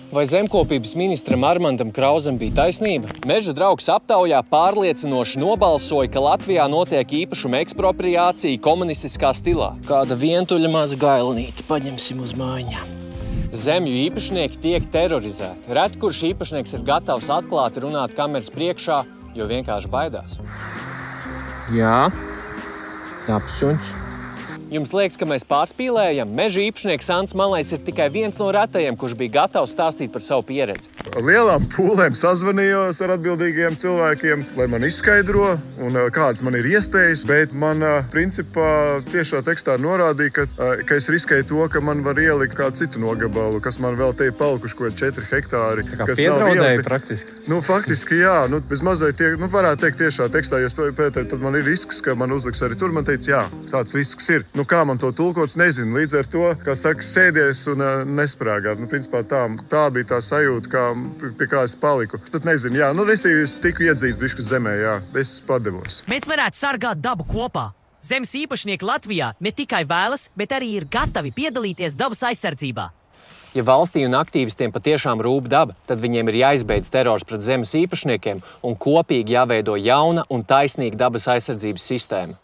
Vai zemkopības ministram Armandam Krauzam bija taisnība? Meža draugs aptaujā pārliecinoši nobalsoja, ka Latvijā notiek īpašuma ekspropriācija komunistiskā stilā. Kāda vientuļa maza gailnīte, paņemsim uz mājiņām. Zemju īpašnieki tiek terorizēti. Ret kurš īpašnieks ir gatavs atklāti runāt kameras priekšā, jo vienkārši baidās. Jā, labs suns. Jums liekas, ka mēs pārspīlējam? Meža īpašnieks Ants Malais ir tikai viens no retajiem, kurš bija gatavs stāstīt par savu pieredzi. Ar lielām pūlēm sazvanījos ar atbildīgiem cilvēkiem, lai man izskaidro, un kādas man ir iespējas, bet man principā tiešā tekstā norādīja, ka es riskēju to, ka man var ielikt kādu citu nogabalu, kas man vēl te ir palikuši kaut 4 hektāri. Tā kā piedraudēja praktiski? Nu, faktiski jā, bez mazliet varētu teikt tiešā tekstā, jo pētēt, tad man ir risks, ka man uzliks arī tur. Man teica, jā, tāds risks ir. Nu, kā man to tulkots, nezinu. Līdz ar to, kā saka, sēdies un nesprāgāt. Nu, principā tā bija tā sajūta, pie kā es paliku. Tad nezinu, jā, restīvi es tiku iedzīts bišķi zemē, jā, es padevos. Mēs varētu sargāt dabu kopā. Zemes īpašnieki Latvijā ne tikai vēlas, bet arī ir gatavi piedalīties dabas aizsardzībā. Ja valstī un aktīvistiem patiešām rūp daba, tad viņiem ir jāizbeidz terors pret zemes īpašniekiem un kopīgi jāveido jauna un taisnīga dabas aizsardzības sistēma.